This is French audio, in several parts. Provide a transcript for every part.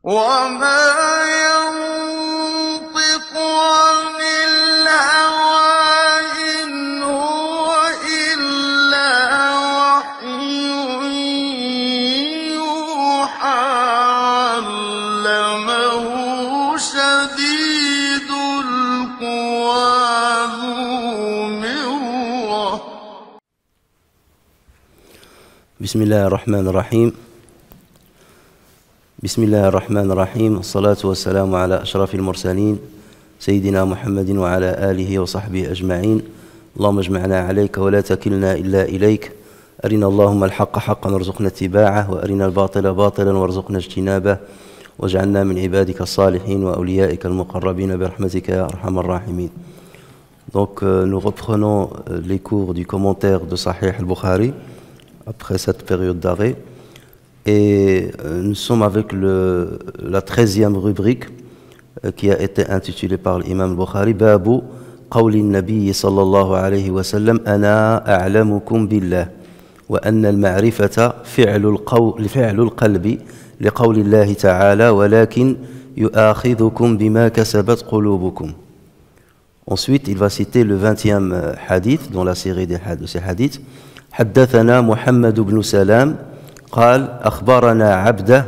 وما ينطق عن الهوى إن هو إلا وحي يوحى علمه شديد القوى ذو مرة. بسم الله الرحمن الرحيم. بسم الله الرحمن الرحيم. الصلاة والسلام على أشرف المرسلين سيدنا محمد وعلى آله وصحبه أجمعين. اللهم اجمعنا عليك ولا تكلنا إلا إليك. أرنا اللهم الحق حقا وارزقنا اتباعه وأرنا الباطل باطلا وارزقنا اجتنابه واجعلنا من عبادك الصالحين وأوليائك المقربين برحمتك يا أرحم الراحمين. Donc nous reprenons les cours du commentaire de Sahih al-Bukhari après cette période d'arrêt. Et nous sommes avec la 13e rubrique qui a été intitulée par l'imam al-Bukhari Babu qawli an-nabi sallallahu alayhi wa sallam ana a'lamukum billah wa anna al-ma'rifata fi'lu al-qalbi liqawli Allah ta'ala walakin yu'akhidhukum bima kasabat qulubukum. Ensuite, il va citer le 20e hadith dans la série de ces hadiths. حدثنا محمد بن سلام قال أخبرنا عبده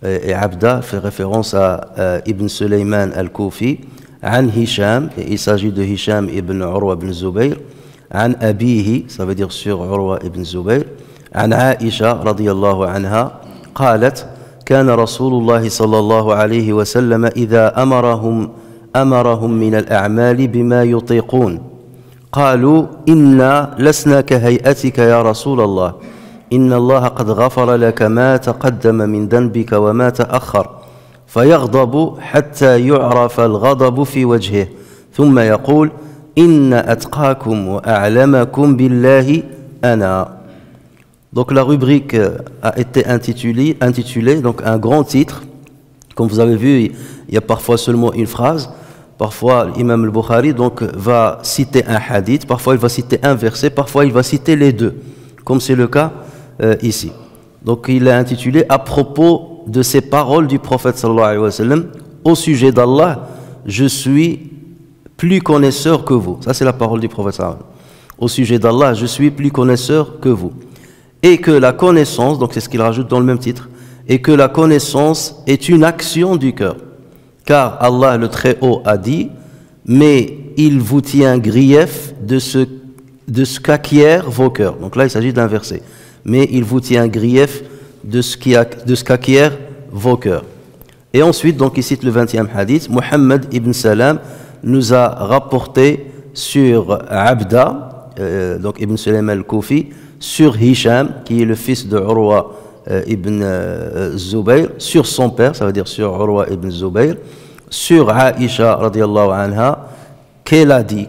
et عبده fait référence à Ibn Sulayman al-Kufi عن هشام, et il s'agit de Hisham ibn Urwa ibn Zubayr عن أبيه, ça veut dire sur Urwa ibn Zubayr عن عائشة رضي الله عنها قالت كان رسول الله صلى الله عليه وسلم إذا أمرهم من الأعمال بما يطيقون قالوا إنا لسنا كهيئتك يا رسول الله إن الله قد غفر لك ما تقدم من ذنبك وما تأخر فيغضب حتى يعرف الغضب في وجهه ثم يقول إن أتقاكم وأعلمكم بالله أنا. Donc la rubrique a été intitulée donc un grand titre. Comme vous avez vu, il y a parfois seulement une phrase. Parfois, l'imam al-Bukhari donc, va citer un hadith, parfois il va citer un verset, parfois il va citer les deux, comme c'est le cas ici. Donc il est intitulé à propos de ces paroles du prophète sallallahu alayhi wa sallam au sujet d'Allah, je suis plus connaisseur que vous. Ça c'est la parole du prophète sallallahu alayhi wa sallam. Au sujet d'Allah, je suis plus connaisseur que vous. Et que la connaissance, donc c'est ce qu'il rajoute dans le même titre, et que la connaissance est une action du cœur. Car Allah le Très-Haut a dit, mais il vous tient grief de ce qu'acquièrent vos cœurs. Donc là il s'agit d'un verset. Mais il vous tient grief de ce qu'acquièrent vos cœurs. Et ensuite, donc il cite le 20e hadith, Muhammad ibn Salam nous a rapporté sur Abda, donc Ibn Sulayman al-Kufi, sur Hisham, qui est le fils de Urwa ibn Zubayr, sur son père, ça veut dire sur Urwa ibn Zubayr, sur Aïcha radiallahu anha, qu'elle a dit,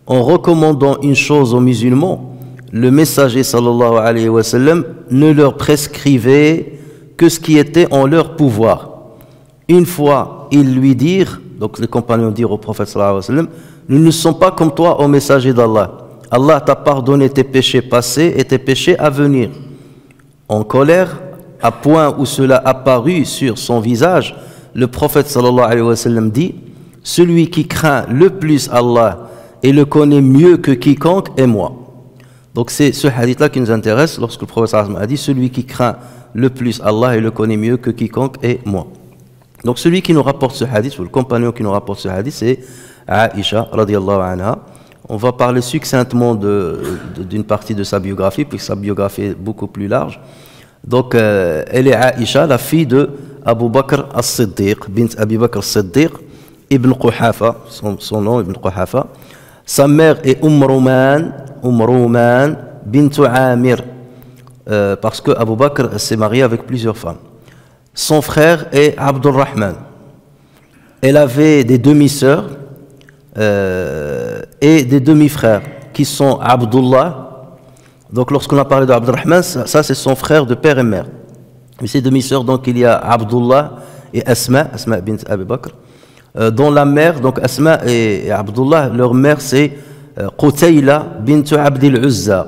en recommandant une chose aux musulmans, le messager sallallahu alayhi wa sallam ne leur prescrivait que ce qui était en leur pouvoir. Une fois, ils lui dirent, donc les compagnons dirent au prophète sallallahu alayhi wa sallam, nous ne sommes pas comme toi, ô messager d'Allah. Allah t'a pardonné tes péchés passés et tes péchés à venir. En colère, à point où cela apparut sur son visage, le prophète sallallahu alayhi wa sallam dit, celui qui craint le plus Allah et le connaît mieux que quiconque est moi. Donc c'est ce hadith-là qui nous intéresse lorsque le prophète sallallahu alayhi wa sallam a dit, celui qui craint le plus Allah et le connaît mieux que quiconque est moi. Donc celui qui nous rapporte ce hadith, ou le compagnon qui nous rapporte ce hadith, c'est Aïcha radiyallahu anha. On va parler succinctement d'une partie de sa biographie, puisque sa biographie est beaucoup plus large. Donc, elle est Aïcha, la fille de Abu Bakr as-Siddiq, bint Abi Bakr as-Siddiq, Ibn Quhafa, son nom Ibn Quhafa. Sa mère est Rouman bint Amir, parce que Abu Bakr s'est marié avec plusieurs femmes. Son frère est Abdurrahman. Elle avait des demi-sœurs et des demi-frères qui sont Abdullah. Donc lorsqu'on a parlé d'Abdurrahman, ça c'est son frère de père et mère. Mais ses demi-sœurs, donc il y a Abdullah et Asma bint Abi Bakr. Dont la mère, donc Asma et Abdullah, leur mère c'est Qutayla bint Abdil Uzza.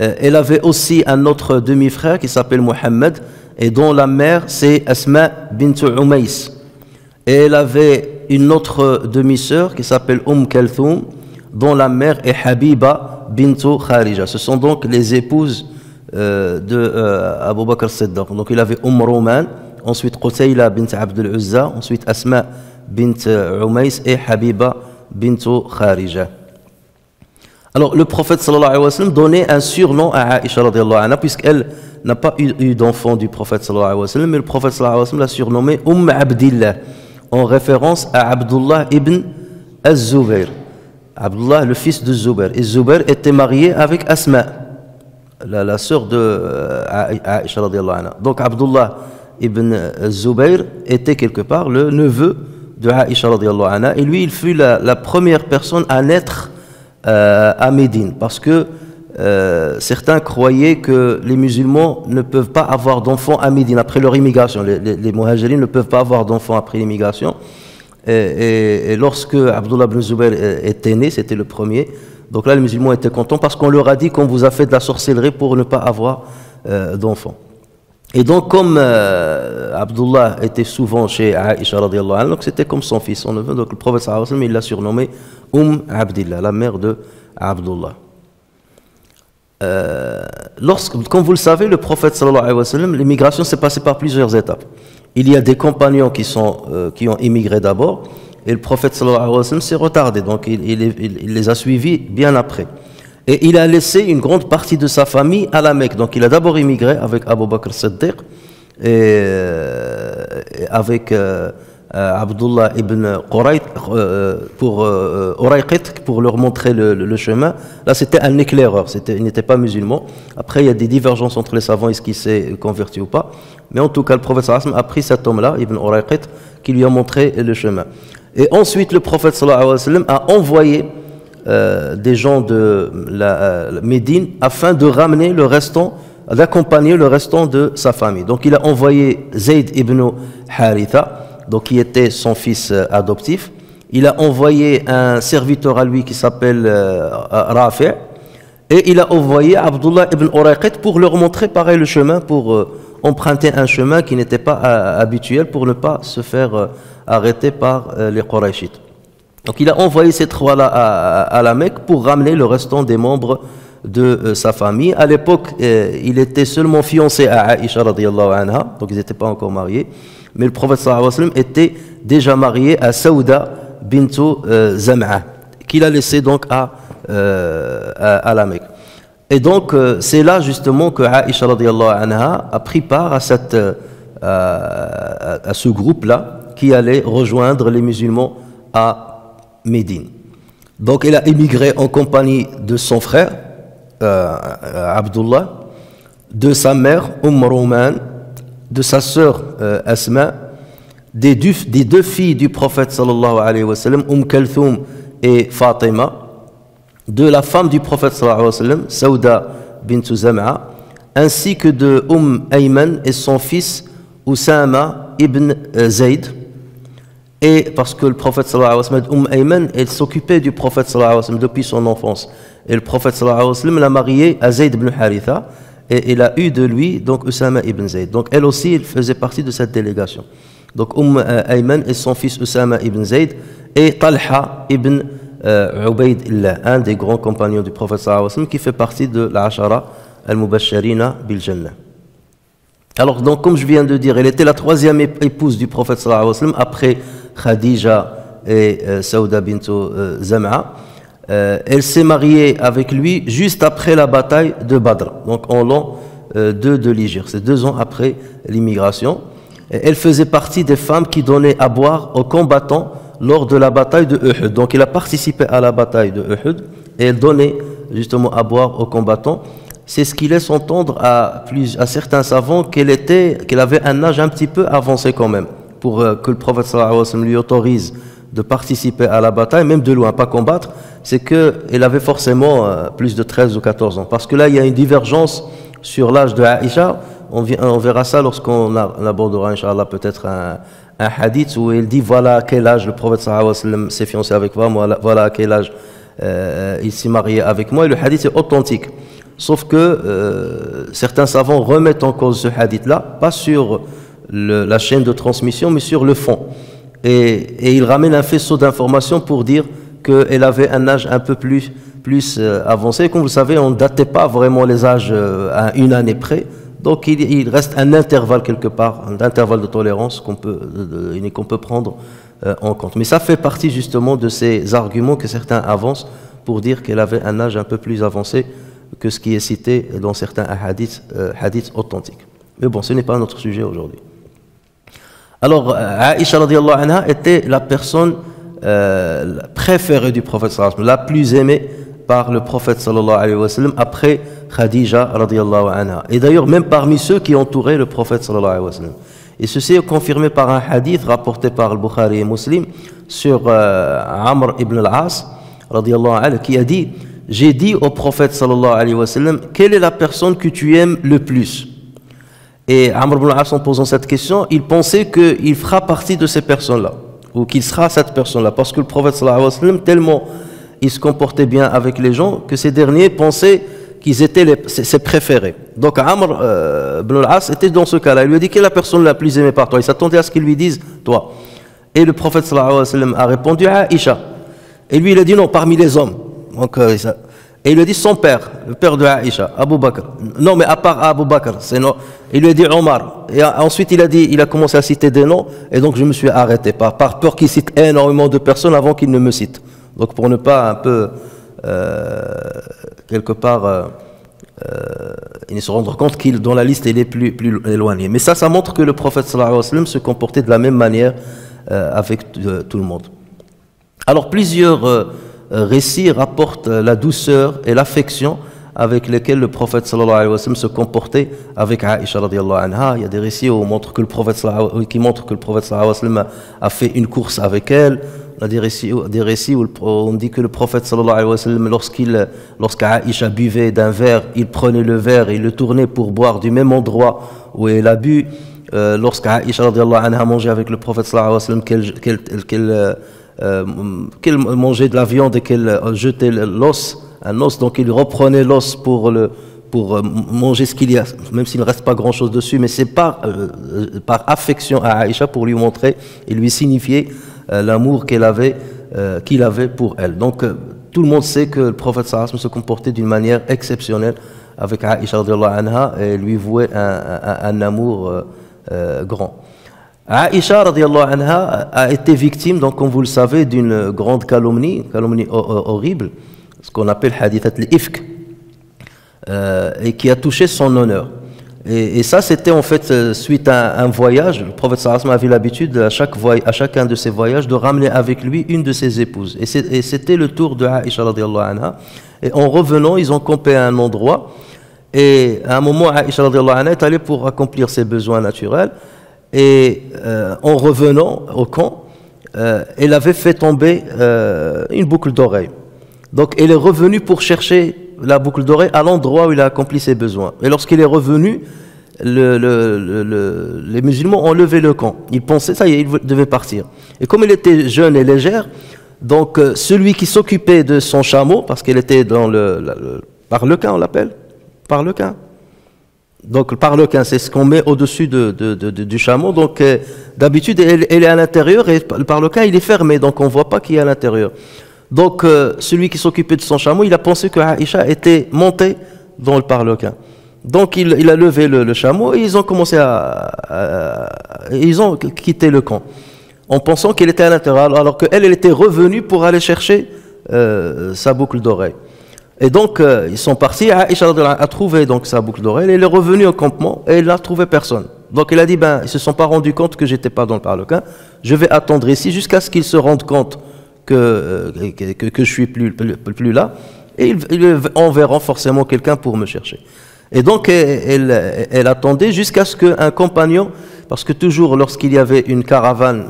Elle avait aussi un autre demi-frère qui s'appelle Mohammed et dont la mère c'est Asma bint Umays. Et elle avait une autre demi-sœur qui s'appelle Kalthoum, dont la mère est Habiba bint Kharija. Ce sont donc les épouses de Abu Bakr as-Siddiq. Donc il avait Rouman, ensuite Qutayla bint Abd al-Uzza, ensuite Asma bint Umays et Habiba bint Kharija. Alors le prophète sallallahu alayhi wa sallam donnait un surnom à Aïcha radiyallahu anha puisqu'elle n'a pas eu d'enfant du prophète sallallahu alayhi wa sallam, mais le prophète sallallahu alayhi wa sallam l'a surnommée Abdillah en référence à Abdullah ibn az-Zubayr. Abdullah, le fils de Zubayr. Et Zubayr était marié avec Asma, la sœur de Aïcha radiyallahu anha. Donc Abdullah ibn Zubayr était quelque part le neveu de Aïcha radiyallahu anha et lui il fut la première personne à naître à Médine parce que certains croyaient que les musulmans ne peuvent pas avoir d'enfants à Médine après leur immigration. Les muhajirines ne peuvent pas avoir d'enfants après l'immigration. Et lorsque Abdullah ibn Zubayr était né, c'était le premier, donc là les musulmans étaient contents parce qu'on leur a dit qu'on vous a fait de la sorcellerie pour ne pas avoir d'enfants. Et donc comme Abdullah était souvent chez Aïcha radiyallahu anha, donc c'était comme son fils, son neveu, donc le prophète sallallahu alayhi wa sallam il l'a surnommé Abdillah, la mère de Abdullah. Comme vous le savez, le prophète sallallahu alayhi wa sallam, l'immigration s'est passée par plusieurs étapes. Il y a des compagnons qui ont immigré d'abord, et le prophète sallallahu alayhi wa sallam s'est retardé, donc il les a suivis bien après. Et il a laissé une grande partie de sa famille à la Mecque. Donc il a d'abord immigré avec Abu Bakr as-Siddiq et avec Abdullah ibn Urayqit pour leur montrer le chemin. Là c'était un éclaireur, il n'était pas musulman. Après il y a des divergences entre les savants, est-ce qu'il s'est converti ou pas. Mais en tout cas le prophète sallallahu alayhi wa sallam a pris cet homme-là, Ibn Urayqit, qui lui a montré le chemin. Et ensuite le prophète sallallahu alayhi wa sallam a envoyé des gens de la Médine afin de ramener le restant, d'accompagner le restant de sa famille. Donc il a envoyé Zayd ibn Haritha, donc qui était son fils adoptif. Il a envoyé un serviteur à lui qui s'appelle Rafi', et il a envoyé Abdullah ibn Urayqit pour leur montrer pareil le chemin, pour emprunter un chemin qui n'était pas habituel pour ne pas se faire arrêter par les Qurayshites. Donc il a envoyé ces trois-là à la Mecque pour ramener le restant des membres de sa famille. À l'époque, il était seulement fiancé à Aïcha radiyallahu anha, donc ils n'étaient pas encore mariés. Mais le prophète sallallahu alayhi wa sallam était déjà marié à Saouda bintu Zam'a, qu'il a laissé donc à la Mecque. Et donc c'est là justement que Aïcha radiyallahu anha a pris part à ce groupe-là qui allait rejoindre les musulmans à Médine. Donc elle a émigré en compagnie de son frère Abdullah, de sa mère Rouman, de sa sœur Asma, des deux filles du prophète sallallahu alayhi wa sallam, Kalthoum et Fatima, de la femme du prophète sallallahu alayhi wa sallam, Saouda bint Zam'a, ainsi que de Ayman et son fils Oussama ibn Zayd. Et parce que le prophète sallallahu alayhi wa sallam, Ayman, elle s'occupait du prophète sallallahu alayhi wa sallam depuis son enfance. Et le prophète sallallahu alayhi wa sallam l'a mariée à Zayd ibn Haritha, et il a eu de lui donc Oussama ibn Zayd. Donc elle aussi, elle faisait partie de cette délégation. Donc Ayman et son fils Oussama ibn Zayd et Talha ibn Ubaydillah, un des grands compagnons du prophète sallallahu alayhi wa sallam qui fait partie de l'Ashara al-Mubashirina bil Jannah. Alors donc comme je viens de dire, elle était la troisième épouse du prophète sallallahu alayhi wa sallam après Khadija et Saouda bint Zam'a. Elle s'est mariée avec lui juste après la bataille de Badr, donc en l'an 2 de l'Hijr, c'est 2 ans après l'immigration. Elle faisait partie des femmes qui donnaient à boire aux combattants lors de la bataille de Uhud. Donc elle a participé à la bataille de Uhud et elle donnait justement à boire aux combattants. C'est ce qui laisse entendre à certains savants qu'elle avait un âge un petit peu avancé quand même, pour que le prophète sallallahu alayhi wa sallam lui autorise de participer à la bataille, même de loin, pas combattre. C'est qu'elle avait forcément plus de 13 ou 14 ans. Parce que là, il y a une divergence sur l'âge de Aïcha. On verra ça lorsqu'on abordera, Inch'Allah, peut-être un hadith où il dit voilà à quel âge le prophète sallallahu alayhi wa sallam s'est fiancé avec moi, voilà à quel âge il s'est marié avec moi. Et le hadith est authentique. sauf que certains savants remettent en cause ce hadith-là, pas sur la chaîne de transmission, mais sur le fond. Et ils ramènent un faisceau d'informations pour dire qu'elle avait un âge un peu plus avancé. Comme vous le savez, on ne datait pas vraiment les âges à une année près. Donc il reste un intervalle quelque part, un intervalle de tolérance qu'on peut prendre en compte. Mais ça fait partie justement de ces arguments que certains avancent pour dire qu'elle avait un âge un peu plus avancé que ce qui est cité dans certains hadiths authentiques. Mais bon, ce n'est pas notre sujet aujourd'hui. Alors, Aïcha radiallahu anha était la personne préférée du prophète sallallahu alayhi wa sallam, la plus aimée par le prophète sallallahu alayhi wa sallam après Khadija radiallahu anha. Et d'ailleurs, même parmi ceux qui entouraient le prophète sallallahu alayhi wa sallam. Et ceci est confirmé par un hadith rapporté par le Bukhari et Muslim sur Amr ibn al-As radiallahu anhu qui a dit: j'ai dit au prophète sallallahu alayhi wa sallam, quelle est la personne que tu aimes le plus? Et Amr ibn al-As, en posant cette question, il pensait qu'il fera partie de ces personnes-là, ou qu'il sera cette personne-là, parce que le prophète sallallahu alayhi wa sallam, tellement il se comportait bien avec les gens, que ces derniers pensaient qu'ils étaient ses préférés. Donc Amr ibn al-As était dans ce cas-là. Il lui a dit: quelle est la personne la plus aimée par toi? Il s'attendait à ce qu'il lui dise: toi. Et le prophète sallallahu alayhi wa sallam a répondu: Aïcha. Et lui, il a dit: non, parmi les hommes. Donc, et il lui a dit son père, le père de Aïcha, Abu Bakr. Non, mais à part Abu Bakr, c'est non. Il lui a dit Omar. Et ensuite, il a commencé à citer des noms. Et donc, je me suis arrêté par peur qu'il cite énormément de personnes avant qu'il ne me cite. Donc, pour ne pas un peu, quelque part, il se rendre compte qu'il, dans la liste, il est plus éloigné. Mais ça montre que le prophète sallallahu alayhi wa sallam se comportait de la même manière avec tout le monde. Alors, plusieurs récits rapportent la douceur et l'affection avec lesquels le prophète sallallahu alayhi wa sallam se comportait avec Aïcha radiallahu anha. Il y a des récits qui montrent que le prophète sallallahu alayhi wa sallam a fait une course avec elle. On a des récits où on dit que le prophète sallallahu alayhi wa sallam, lorsqu'Aïcha buvait d'un verre, il prenait le verre et il le tournait pour boire du même endroit où elle a bu. Lorsqu'Aïcha radiallahu anha mangeait avec le prophète sallallahu alayhi wa sallam, qu'elle mangeait de la viande et qu'elle jetait un os, donc il reprenait l'os pour manger ce qu'il y a, même s'il ne reste pas grand chose dessus, mais c'est par affection à Aïcha pour lui montrer et lui signifier l'amour qu'il avait pour elle. Donc tout le monde sait que le prophète sallallahu alayhi wa sallam se comportait d'une manière exceptionnelle avec Aïcha radiallahu anha et lui vouait un amour grand. Aïcha radiallahu anha a été victime, donc comme vous le savez, d'une grande calomnie horrible, ce qu'on appelle hadithat al-ifk, et qui a touché son honneur. Et ça, c'était en fait suite à un voyage. Le prophète sallallahu alayhi wa sallam avait l'habitude à chacun de ses voyages de ramener avec lui une de ses épouses. Et c'était le tour de Aïcha radiallahu anha. Et en revenant, ils ont campé à un endroit. Et à un moment, Aïcha radiallahu anha est allée pour accomplir ses besoins naturels. Et en revenant au camp, elle avait fait tomber une boucle d'oreille. Donc elle est revenue pour chercher la boucle d'oreille à l'endroit où il a accompli ses besoins. Et lorsqu'il est revenu, les musulmans ont levé le camp. Ils pensaient, ça y est, il devait partir. Et comme elle était jeune et légère, donc celui qui s'occupait de son chameau, parce qu'elle était dans le parlequin, on l'appelle parlequin. Donc le parlequin, c'est ce qu'on met au-dessus du chameau. Donc d'habitude, elle est à l'intérieur et le parlequin, il est fermé, donc on ne voit pas qui est à l'intérieur. Donc celui qui s'occupait de son chameau, il a pensé que Aïcha était montée dans le parlequin. Donc il a levé le chameau et ils ont commencé ils ont quitté le camp en pensant qu'elle était à l'intérieur, alors qu'elle était revenue pour aller chercher sa boucle d'oreille. Et donc ils sont partis. Aïcha a trouvé donc sa boucle d'oreille. Elle est revenue au campement et elle n'a trouvé personne. Donc elle a dit ils se sont pas rendus compte que j'étais pas dans le parlequin. Je vais attendre ici jusqu'à ce qu'ils se rendent compte que je suis plus là, et ils enverront forcément quelqu'un pour me chercher. Et donc elle attendait jusqu'à ce qu'un compagnon, parce que toujours lorsqu'il y avait une caravane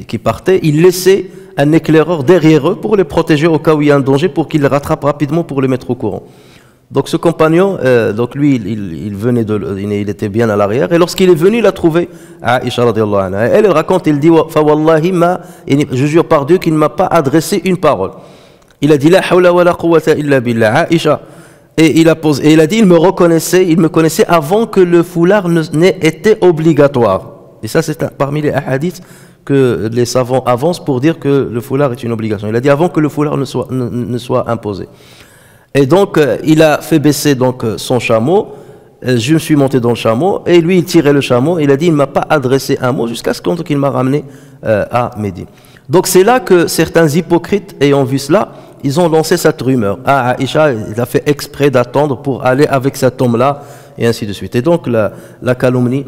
qui partait, il laissait un éclaireur derrière eux pour les protéger au cas où il y a un danger, pour qu'ils les rattrapent rapidement pour les mettre au courant. Donc ce compagnon, donc lui, il était bien à l'arrière, et lorsqu'il est venu, il a trouvé Aïcha radiallahu anha. Elle raconte, il dit fa wallahi je jure par Dieu qu'il ne m'a pas adressé une parole. Il a dit la hawla wa la quwwata illa billah. Aïcha, Et il a dit, il me connaissait avant que le foulard n'ait été obligatoire. Et ça, c'est parmi les hadiths que les savants avancent pour dire que le foulard est une obligation. Il a dit avant que le foulard ne soit imposé. Et donc, il a fait baisser donc son chameau. Je me suis monté dans le chameau et lui, il tirait le chameau. Il a dit, il ne m'a pas adressé un mot jusqu'à ce qu'il m'a ramené à Médine. Donc, c'est là que certains hypocrites, ayant vu cela, ils ont lancé cette rumeur. Ah, Aïcha, il a fait exprès d'attendre pour aller avec cet homme-là, et ainsi de suite. Et donc, la calomnie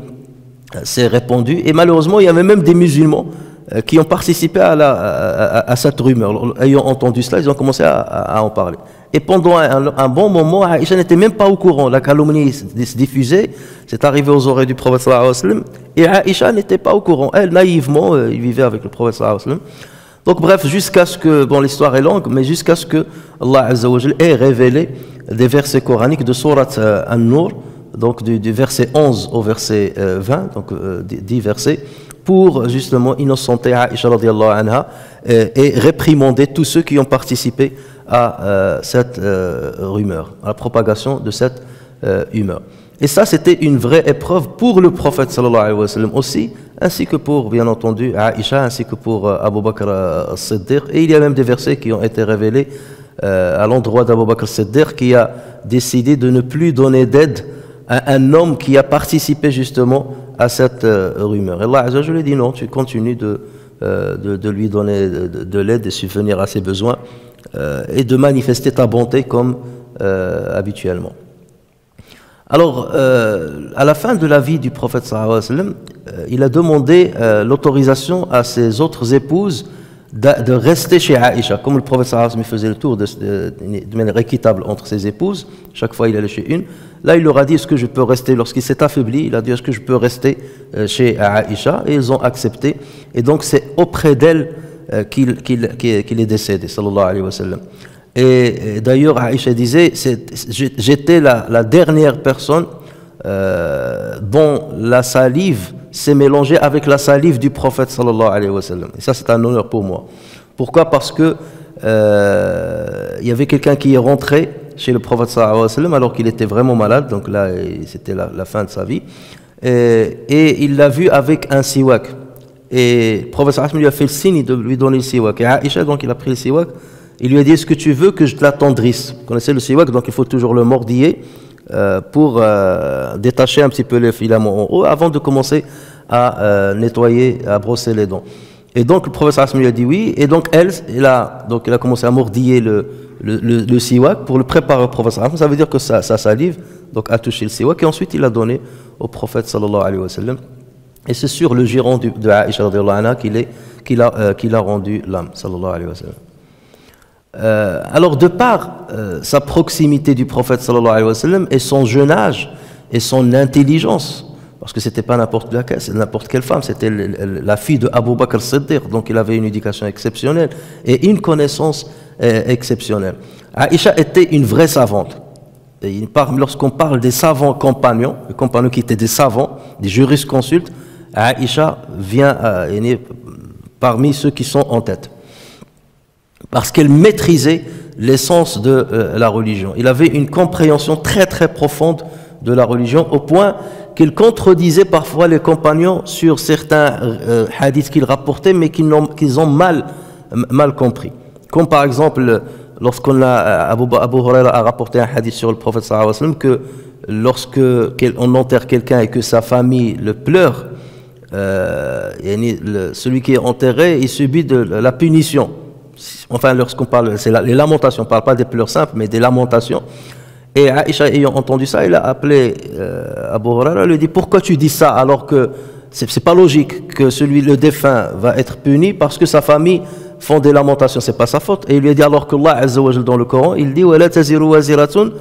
s'est répandue. Et malheureusement, il y avait même des musulmans qui ont participé à cette rumeur. Ayant entendu cela, ils ont commencé à en parler. Et pendant un bon moment, Aïcha n'était même pas au courant. La calomnie se diffusait, c'est arrivé aux oreilles du prophète sallallahu alayhi wa sallam, et Aïcha n'était pas au courant. Elle, naïvement, il vivait avec le prophète sallallahu alayhi wa sallam. Donc bref, jusqu'à ce que, bon l'histoire est longue, mais jusqu'à ce que Allah Azza wa Jal ait révélé des versets coraniques de Surat An-Nur, donc du verset 11 au verset 20, donc 10 versets, pour justement innocenter Aïcha radiallahu anha et réprimander tous ceux qui ont participé à cette rumeur, à la propagation de cette humeur. Et ça, c'était une vraie épreuve pour le prophète sallallahu alayhi wa sallam aussi, ainsi que pour, bien entendu, Aïcha, ainsi que pour Abu Bakr as-Siddiq. Et il y a même des versets qui ont été révélés à l'endroit d'Abu Bakr as-Siddiq, qui a décidé de ne plus donner d'aide à un homme qui a participé justement à cette rumeur. Et Allah Azza wa Jalla dit non, tu continues de lui donner de l'aide et subvenir à ses besoins et de manifester ta bonté comme habituellement. Alors, à la fin de la vie du prophète sallallahu alayhi wa sallam, il a demandé l'autorisation à ses autres épouses de rester chez Aïcha. Comme le prophète sallallahu alayhi wa sallam faisait le tour de manière équitable entre ses épouses, chaque fois il allait chez une. Là, il leur a dit, est-ce que je peux rester, lorsqu'il s'est affaibli, il a dit, est-ce que je peux rester chez Aïcha? Et ils ont accepté. Et donc, c'est auprès d'elle qu'il est décédé, sallallahu alayhi wa sallam. Et d'ailleurs, Aïcha disait, j'étais la dernière personne dont la salive s'est mélangée avec la salive du prophète sallallahu alayhi wa sallam. Et ça, c'est un honneur pour moi. Pourquoi? Parce que il y avait quelqu'un qui est rentré chez le prophète sallallahu alayhi wa sallam alors qu'il était vraiment malade, donc là, c'était la fin de sa vie. Et il l'a vu avec un siwak. Et le prophète sallallahu alayhi wa sallam lui a fait le signe de lui donner le siwak. Et Aïcha, donc, il a pris le siwak. Il lui a dit, est-ce que tu veux que je te l'attendrisse? Vous connaissez le siwak, donc il faut toujours le mordiller pour détacher un petit peu les filaments en haut avant de commencer à nettoyer, à brosser les dents. Et donc le prophète lui a dit oui, et donc elle a commencé à mordiller le siwak pour le préparer au prophète. Ça veut dire que sa salive donc, a touché le siwak, et ensuite il l'a donné au prophète sallallahu alayhi wa sallam. Et c'est sur le giron de Aïcha radiallahu anha qu'il a rendu l'âme, sallallahu alayhi wa sallam. Alors de par sa proximité du prophète sallallahu alayhi wa sallam et son jeune âge et son intelligence, parce que c'était pas n'importe quelle femme, c'était la fille de Abu Bakr as-Siddiq, donc il avait une éducation exceptionnelle et une connaissance exceptionnelle. Aïcha était une vraie savante. Lorsqu'on parle des savants compagnons, les compagnons qui étaient des savants, des jurisconsultes, Aïcha vient parmi ceux qui sont en tête. Parce qu'elle maîtrisait l'essence de la religion. Il avait une compréhension très très profonde de la religion, au point qu'il contredisait parfois les compagnons sur certains hadiths qu'ils rapportaient, mais qu'ils ont mal compris. Comme par exemple, Abu Huraira a rapporté un hadith sur le prophète sallallahu alayhi wa sallam, que lorsqu'on enterre quelqu'un et que sa famille le pleure, celui qui est enterré, il subit de la punition. Enfin, lorsqu'on parle, c'est les lamentations, on ne parle pas des pleurs simples, mais des lamentations. Et Aïcha, ayant entendu ça, il a appelé Abu Huraira, il lui a dit, pourquoi tu dis ça alors que c'est pas logique que le défunt va être puni parce que sa famille font des lamentations, c'est pas sa faute. Et il lui a dit, alors que Allah Azza wa Jal dans le Coran, il dit, وَلَا تَزِرُ وَازِرَةٌ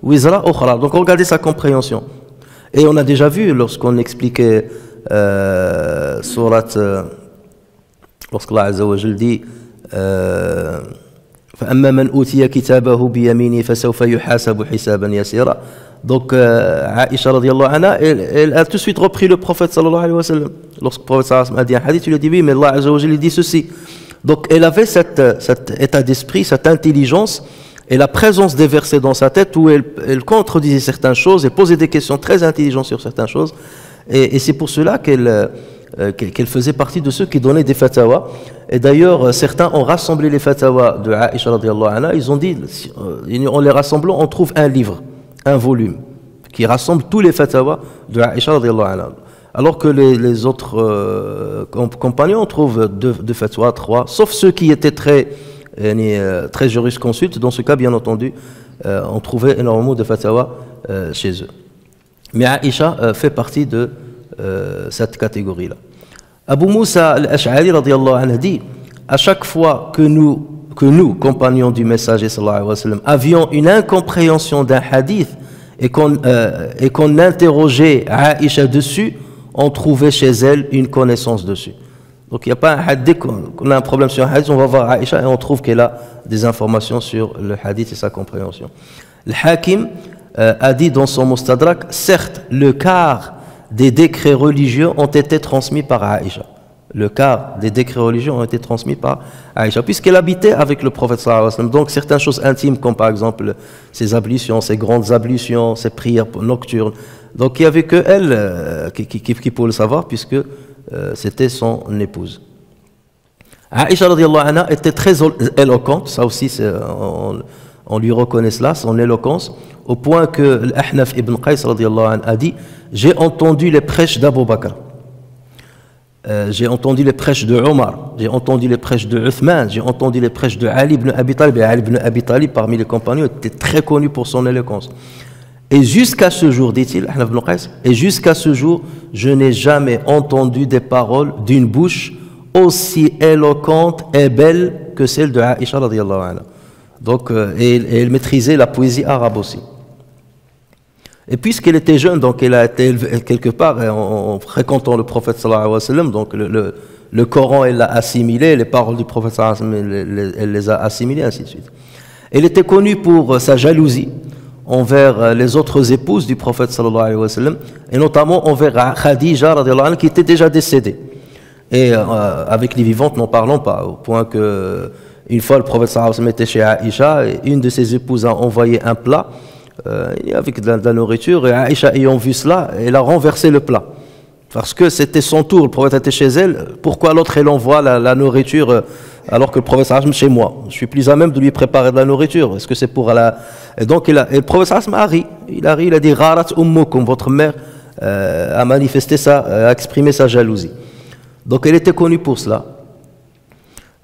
وِزْرَ أُخْرَى. Donc regardez sa compréhension. Et on a déjà vu, lorsqu'on expliquait lorsqu'Allah Azza wa Jal dit, فأما من أوتي كتابه بيمينه فسوف يحاسب حسابا يسيرا. Donc Aïcha radiallahu anha, elle a tout de suite repris le prophète sallallahu alayhi wa sallam. Lorsque le prophète sallallahu alayhi wa sallam a dit un hadith, il lui a dit oui, mais Allah Azza wa Jalla dit ceci. Donc elle avait cet état d'esprit, cette intelligence, et la présence des versets dans sa tête où elle contredisait certaines choses et posait des questions très intelligentes sur certaines choses. Et c'est pour cela qu'elle faisait partie de ceux qui donnaient des fatawas. Et d'ailleurs, certains ont rassemblé les fatawas de Aïcha radiyallahu anha. Ils ont dit, en les rassemblant, on trouve un livre, un volume, qui rassemble tous les fatawas de Aïcha radiyallahu anha. Alors que les autres compagnons trouvent deux fatwas, 3, sauf ceux qui étaient très jurisconsultes. Dans ce cas, bien entendu, on trouvait énormément de fatawas chez eux. Mais Aïcha fait partie de cette catégorie-là. Abu Moussa al-Ash'ari radiyallahu anhu dit, à chaque fois que nous, compagnons du messager sallallahu alayhi wa sallam, avions une incompréhension d'un hadith et qu'on interrogeait Aïcha dessus, on trouvait chez elle une connaissance dessus. Donc il n'y a pas un hadith, qu'on a un problème sur un hadith, on va voir Aïcha et on trouve qu'elle a des informations sur le hadith et sa compréhension. Le Hakim a dit dans son Mustadrak, certes, le quart des décrets religieux ont été transmis par Aïcha. Le quart des décrets religieux ont été transmis par Aïcha, puisqu'elle habitait avec le prophète sallallahu alayhi wa sallam. Donc certaines choses intimes, comme par exemple ses ablutions, ses grandes ablutions, ses prières nocturnes. Donc il n'y avait que elle qui pouvait le savoir, puisque c'était son épouse. Aïcha radiyallahu anha était très éloquente, ça aussi on lui reconnaît cela, son éloquence, au point que l'Ahnaf ibn Qais radiyallahu anhu a dit, j'ai entendu les prêches d'Abu Bakr, j'ai entendu les prêches de Omar, j'ai entendu les prêches de Uthman, j'ai entendu les prêches de Ali ibn Abi Talib. Et Ali ibn Abi Talib, parmi les compagnons, était très connu pour son éloquence. Et jusqu'à ce jour, dit-il, Ahnaf ibn Qais, et jusqu'à ce jour, je n'ai jamais entendu des paroles d'une bouche aussi éloquente et belle que celle de Aïcha radiyallahu anha. Donc, et elle maîtrisait la poésie arabe aussi. Et puisqu'elle était jeune, donc elle a été élevée quelque part en fréquentant le prophète sallallahu alayhi wa sallam, donc le Coran elle l'a assimilé, les paroles du prophète sallallahu alayhi wa sallam elle les a assimilées, ainsi de suite. Elle était connue pour sa jalousie envers les autres épouses du prophète sallallahu alayhi wa sallam, et notamment envers Khadija radiyallahu anha qui était déjà décédée. Et avec les vivantes, n'en parlons pas, au point que une fois le prophète sallallahu alayhi wa sallam était chez Aïcha, et une de ses épouses a envoyé un plat avec de la nourriture, et Aïcha ayant vu cela, elle a renversé le plat. Parce que c'était son tour, le prophète était chez elle, pourquoi l'autre elle envoie la nourriture alors que le prophète sallallahu alayhi wa sallam chez moi? Je suis plus à même de lui préparer de la nourriture, est-ce que c'est pour la... Et donc et le prophète sallallahu alayhi wa sallam il a dit Gharat ummukum, votre mère a manifesté ça, a exprimé sa jalousie. Donc elle était connue pour cela.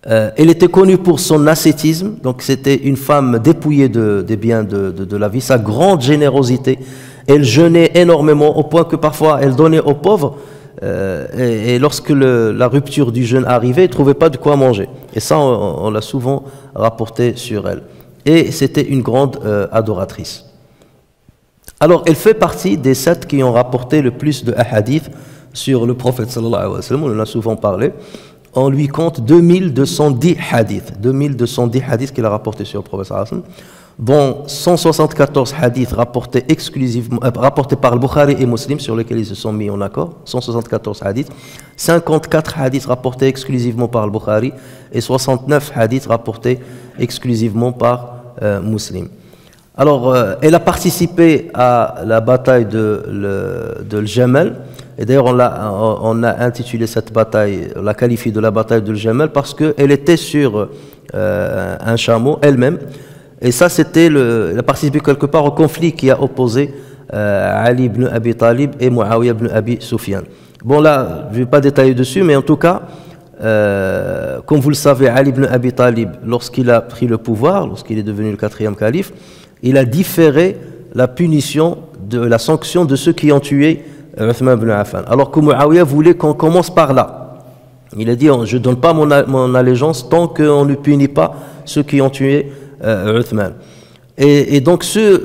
Elle était connue pour son ascétisme, donc c'était une femme dépouillée des biens de la vie, sa grande générosité. Elle jeûnait énormément au point que parfois elle donnait aux pauvres et lorsque la rupture du jeûne arrivait, elle ne trouvait pas de quoi manger. Et ça, on l'a souvent rapporté sur elle. Et c'était une grande adoratrice. Alors, elle fait partie des 7 qui ont rapporté le plus de hadiths sur le prophète sallallahu alayhi wa sallam, on en a souvent parlé. On lui compte 2210 hadiths. 2210 hadiths qu'il a rapportés sur le prophète sallallahu alayhi wa sallam, dont 174 hadiths rapportés par le Bukhari et Muslim, sur lesquels ils se sont mis en accord. 174 hadiths. 54 hadiths rapportés exclusivement par le Bukhari et 69 hadiths rapportés exclusivement par Muslim. Alors, elle a participé à la bataille de Jamal. Et d'ailleurs, on a intitulé cette bataille, on l'a qualifiée de la bataille de Jamal parce qu'elle était sur un chameau elle-même. Et ça, c'était elle a participé quelque part au conflit qui a opposé Ali ibn Abi Talib et Muawiyah ibn Abi Sufyan. Bon, là, je ne vais pas détailler dessus, mais en tout cas, comme vous le savez, Ali ibn Abi Talib, lorsqu'il a pris le pouvoir, lorsqu'il est devenu le 4e calife, il a différé la punition, la sanction de ceux qui ont tué Uthman ibn Affan. Alors que Muawiyah voulait qu'on commence par là. Il a dit, je ne donne pas mon allégeance tant qu'on ne punit pas ceux qui ont tué Uthman. Et donc il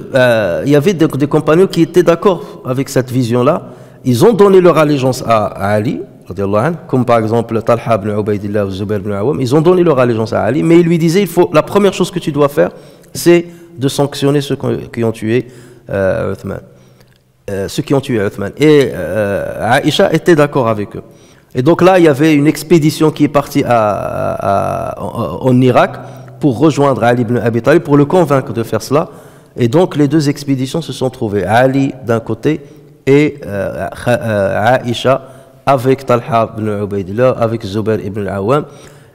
y avait des compagnons qui étaient d'accord avec cette vision-là. Ils ont donné leur allégeance à Ali, comme par exemple Talha ibn Ubaydillah ou Zubair ibn Awam. Ils ont donné leur allégeance à Ali, mais il lui disait, la première chose que tu dois faire, c'est de sanctionner ceux qui ont tué Uthman. Et Aïcha était d'accord avec eux. Et donc là, il y avait une expédition qui est partie en Irak, pour rejoindre Ali ibn Abi Talib, pour le convaincre de faire cela. Et donc les deux expéditions se sont trouvées, Ali d'un côté et Aïcha avec Talha ibn Ubaydillah, avec Zubair ibn al-Awwam.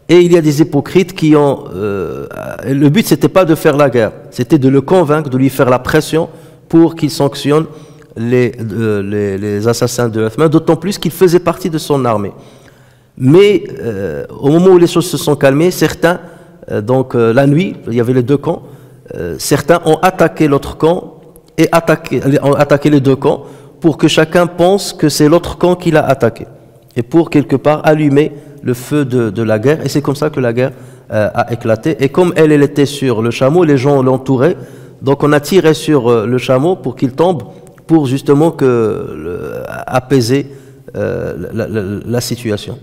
Et il y a des hypocrites qui ont... le but, c'était pas de faire la guerre, c'était de le convaincre, de lui faire la pression pour qu'il sanctionne les assassins de Uthman, d'autant plus qu'il faisait partie de son armée. Mais au moment où les choses se sont calmées, certains, la nuit, il y avait les deux camps, certains ont attaqué l'autre camp et ont attaqué les deux camps pour que chacun pense que c'est l'autre camp qui l'a attaqué et pour quelque part allumer le feu de la guerre. Et c'est comme ça que la guerre a éclaté. Et comme elle était sur le chameau, les gens l'entouraient, donc on a tiré sur le chameau pour qu'il tombe, pour justement apaiser la situation.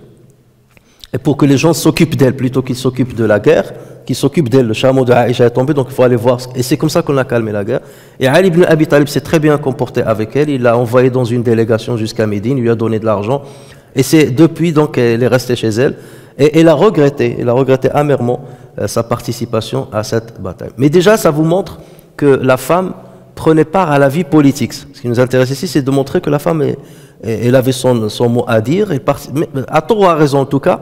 Et pour que les gens s'occupent d'elle, plutôt qu'ils s'occupent de la guerre, qu'ils s'occupent d'elle. Le chameau de Aïcha est tombé, donc il faut aller voir. Et c'est comme ça qu'on a calmé la guerre. Et Ali ibn Abi Talib s'est très bien comporté avec elle. Il l'a envoyé dans une délégation jusqu'à Médine, il lui a donné de l'argent. Et c'est depuis, donc, elle est restée chez elle. Et elle a regretté amèrement sa participation à cette bataille. Mais déjà, ça vous montre que la femme prenait part à la vie politique. Ce qui nous intéresse ici, c'est de montrer que la femme elle avait son mot à dire, à tort ou à raison en tout cas,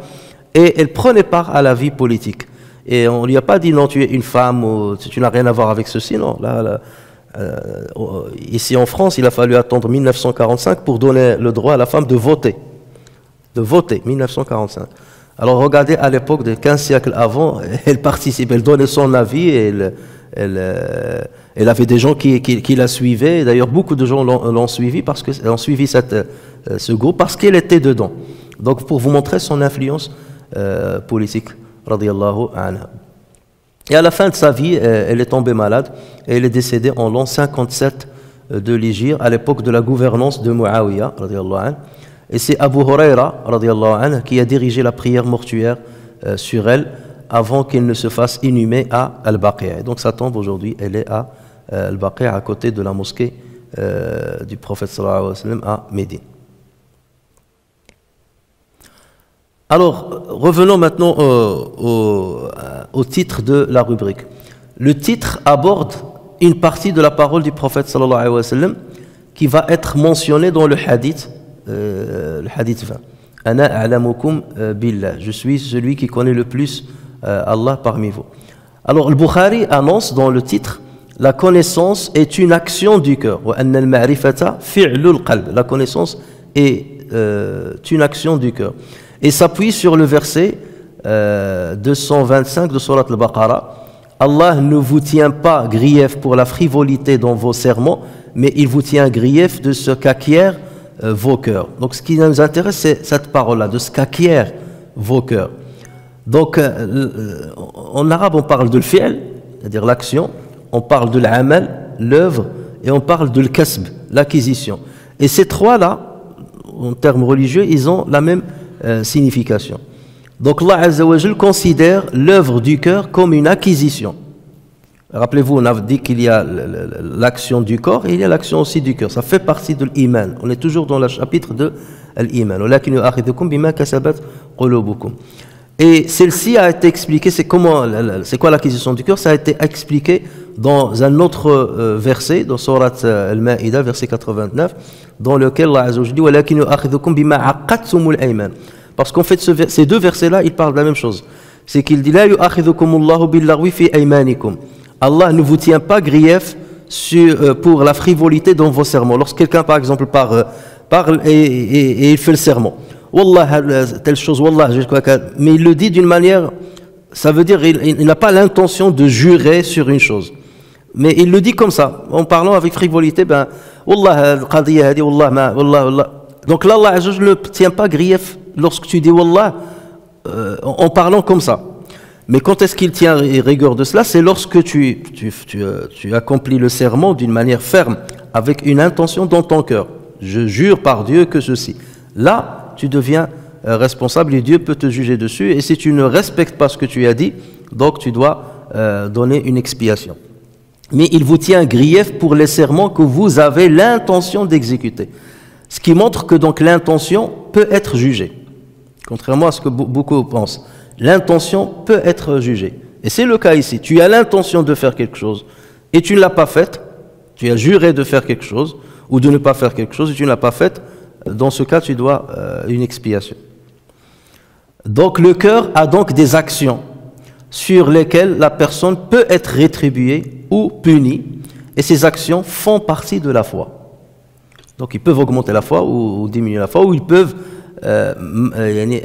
et elle prenait part à la vie politique. Et on ne lui a pas dit non, tu es une femme, ou tu n'as rien à voir avec ceci, non. Ici en France, il a fallu attendre 1945 pour donner le droit à la femme de voter. 1945. Alors regardez, à l'époque de 15 siècles avant, elle participait, elle donnait son avis, et elle avait des gens qui la suivaient. D'ailleurs, beaucoup de gens l'ont suivi parce que ont suivi ce groupe parce qu'elle était dedans. Donc, pour vous montrer son influence politique, radiyallahu anha. Et à la fin de sa vie, elle est tombée malade et elle est décédée en l'an 57 de l'Hégire, à l'époque de la gouvernance de Muawiyah, radiyallahu anha. Et c'est Abu Huraira, radiyallahu anha, qui a dirigé la prière mortuaire sur elle avant qu'elle ne se fasse inhumer à Al-Baqi'a. Donc sa tombe aujourd'hui, elle est à Al-Baqi'a, à côté de la mosquée du prophète sallallahu alayhi wa sallam à Médine. Alors, revenons maintenant au titre de la rubrique. Le titre aborde une partie de la parole du prophète sallallahu alayhi wa sallam qui va être mentionnée dans le hadith 20. Ana a'lamukum billah. Je suis celui qui connaît le plus Allah parmi vous. Alors, le Bukhari annonce dans le titre: la connaissance est une action du cœur. Wa anna al-ma'rifata fi'lul qalb. La connaissance est une action du cœur. Et s'appuie sur le verset 225 de Surat al-Baqarah. Allah ne vous tient pas grief pour la frivolité dans vos serments, mais il vous tient grief de ce qu'acquièrent vos cœurs. Donc ce qui nous intéresse, c'est cette parole-là, de ce qu'acquièrent vos cœurs. Donc en arabe, on parle de l'fi'l, c'est-à-dire l'action, on parle de l'amal, l'œuvre, et on parle de l'kasb, l'acquisition. Et ces trois-là, en termes religieux, ils ont la même signification. Donc Allah Azza wa Jal considère l'œuvre du cœur comme une acquisition. Rappelez-vous, on a dit qu'il y a l'action du corps et il y a l'action aussi du cœur. Ça fait partie de l'iman. On est toujours dans le chapitre de l'iman. Et celle-ci a été expliquée, c'est quoi l'acquisition du cœur? Ça a été expliqué dans un autre verset, dans Surat Al-Ma'idah, verset 89, dans lequel Allah Azza wa Jalla dit parce qu'en fait, ces deux versets-là, ils parlent de la même chose. C'est qu'il dit: Allah ne vous tient pas grief pour la frivolité dans vos sermons. Lorsque quelqu'un, par exemple, parle et il fait le sermon, Wallah, telle chose, Wallah, mais il le dit d'une manière, ça veut dire il n'a pas l'intention de jurer sur une chose. Mais il le dit comme ça, en parlant avec frivolité, Wallah, Wallah. Donc là, Allah ne tient pas grief lorsque tu dis Wallah en parlant comme ça. Mais quand est-ce qu'il tient rigueur de cela? C'est lorsque tu accomplis le serment d'une manière ferme, avec une intention dans ton cœur. Je jure par Dieu que ceci. Là, tu deviens responsable et Dieu peut te juger dessus. Et si tu ne respectes pas ce que tu as dit, donc tu dois donner une expiation. Mais il vous tient grief pour les serments que vous avez l'intention d'exécuter. Ce qui montre que donc l'intention peut être jugée. Contrairement à ce que beaucoup pensent. L'intention peut être jugée. Et c'est le cas ici. Tu as l'intention de faire quelque chose et tu ne l'as pas faite. Tu as juré de faire quelque chose ou de ne pas faire quelque chose et tu ne l'as pas faite. Dans ce cas, tu dois une expiation. Donc le cœur a donc des actions sur lesquelles la personne peut être rétribuée ou punie. Et ces actions font partie de la foi. Donc ils peuvent augmenter la foi ou diminuer la foi, ou ils peuvent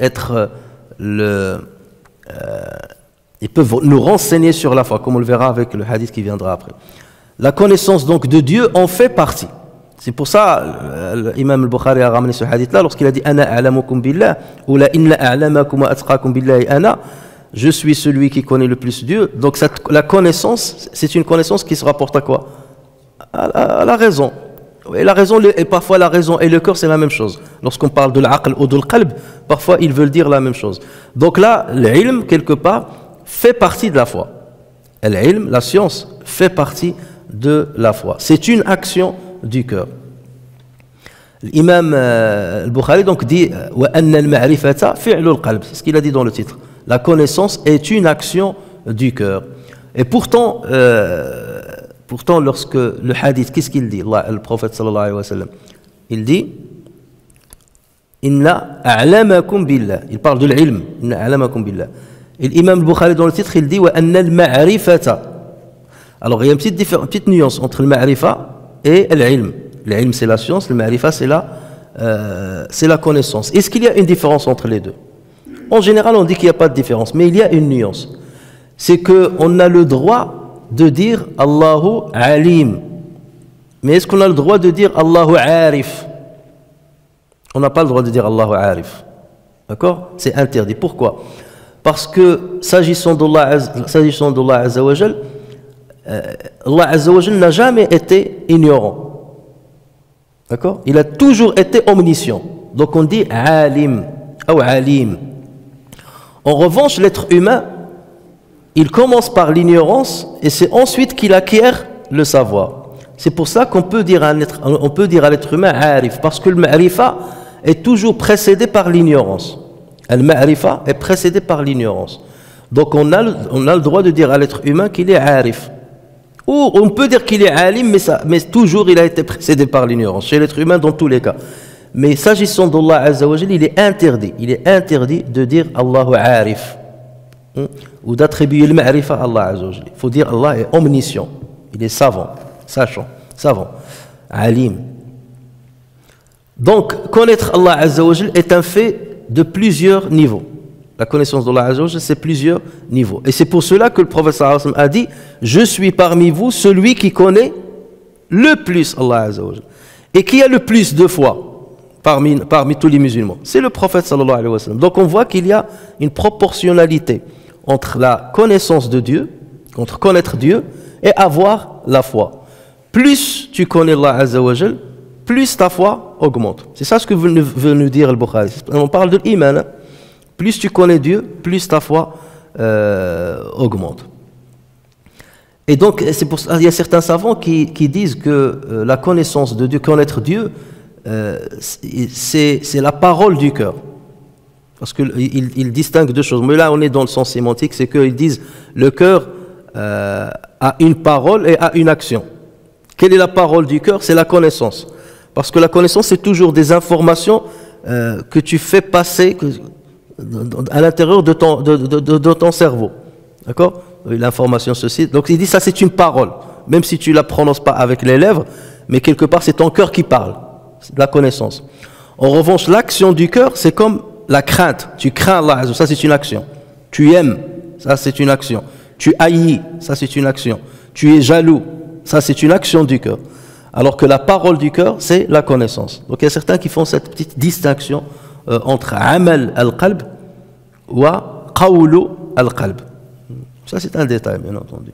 être ils peuvent nous renseigner sur la foi, comme on le verra avec le hadith qui viendra après. La connaissance donc de Dieu en fait partie. C'est pour ça l'imam al-Bukhari a ramené ce hadith-là lorsqu'il a dit « Ana a'lamukum billah » ou « La inna a'lamakum wa atqakum billahi ana » je suis celui qui connaît le plus Dieu. Donc la connaissance, c'est une connaissance qui se rapporte à quoi? À la raison. Et la raison, et parfois la raison et le cœur, c'est la même chose. Lorsqu'on parle de l'aql ou de l'qalb, parfois ils veulent dire la même chose. Donc là, l'ilm, quelque part, fait partie de la foi. L'ilm, la science, fait partie de la foi. C'est une action du cœur. L'imam al-Bukhari donc dit wa anna al-ma'rifata fi'lu al-qalb. C'est ce qu'il a dit dans le titre. La connaissance est une action du cœur. Et pourtant, lorsque le hadith, qu'est-ce qu'il dit, le prophète sallallahu alayhi wa sallam, il dit inna a'lamakum billah. Il parle de l'ilm. Inna a'lamakum billah. Et l'imam al-Bukhari dans le titre, il dit wa anna al-ma'rifata. Alors il y a une petite nuance entre le ma'rifa et l'ilm. L'ilm c'est la science, le ma'rifa c'est la connaissance. Est-ce qu'il y a une différence entre les deux? En général, on dit qu'il n'y a pas de différence, mais il y a une nuance. C'est qu'on a le droit de dire Allahu alim. Mais est-ce qu'on a le droit de dire Allahu arif? On n'a pas le droit de dire Allahu arif. D'accord? C'est interdit. Pourquoi? Parce que s'agissant d'Allah Azza wa Jal, Allah Azza wa Jal n'a jamais été ignorant. D'accord? Il a toujours été omniscient. Donc on dit alim ou alim. En revanche, l'être humain, il commence par l'ignorance et c'est ensuite qu'il acquiert le savoir. C'est pour ça qu'on peut dire à l'être humain arif, parce que le ma'rifa est toujours précédé par l'ignorance. Le ma'rifa est précédé par l'ignorance. Donc on a le droit de dire à l'être humain qu'il est arif. Ou on peut dire qu'il est alim, mais toujours il a été précédé par l'ignorance, chez l'être humain dans tous les cas. Mais s'agissant d'Allah Azza wa Jal, il est interdit de dire Allahu arif, ou d'attribuer le ma'rifa à Allah Azza wa Jal. Il faut dire Allah est omniscient, il est savant, sachant, savant, alim. Donc connaître Allah Azza wa Jal est un fait de plusieurs niveaux. La connaissance d'Allah Azza wa Jal, c'est plusieurs niveaux. Et c'est pour cela que le prophète sallallahu alayhi wa sallam a dit « Je suis parmi vous celui qui connaît le plus Allah Azza wa Jal. » Et qui a le plus de foi parmi tous les musulmans? C'est le prophète sallallahu alayhi wa sallam. Donc on voit qu'il y a une proportionnalité entre la connaissance de Dieu, entre connaître Dieu et avoir la foi. Plus tu connais Allah Azza wa Jal, plus ta foi augmente. C'est ça ce que veut nous dire le Bukhari. On parle de l'iman, hein? Plus tu connais Dieu, plus ta foi augmente. Et donc, c'est pour ça, il y a certains savants qui disent que la connaissance de Dieu, connaître Dieu, c'est la parole du cœur. Parce qu'ils distinguent deux choses. Mais là, on est dans le sens sémantique, c'est qu'ils disent le cœur a une parole et a une action. Quelle est la parole du cœur? C'est la connaissance. Parce que la connaissance, c'est toujours des informations que tu fais passer à l'intérieur de ton cerveau. D'accord? L'information ceci. Donc il dit ça c'est une parole. Même si tu ne la prononces pas avec les lèvres, mais quelque part c'est ton cœur qui parle. C'est de la connaissance. En revanche, l'action du cœur, c'est comme la crainte. Tu crains Allah, ça c'est une action. Tu aimes, ça c'est une action. Tu haïs, ça c'est une action. Tu es jaloux, ça c'est une action du cœur. Alors que la parole du cœur, c'est la connaissance. Donc il y a certains qui font cette petite distinction entre amal al-qalb ou qawlu al-qalb. Ça c'est un détail bien entendu.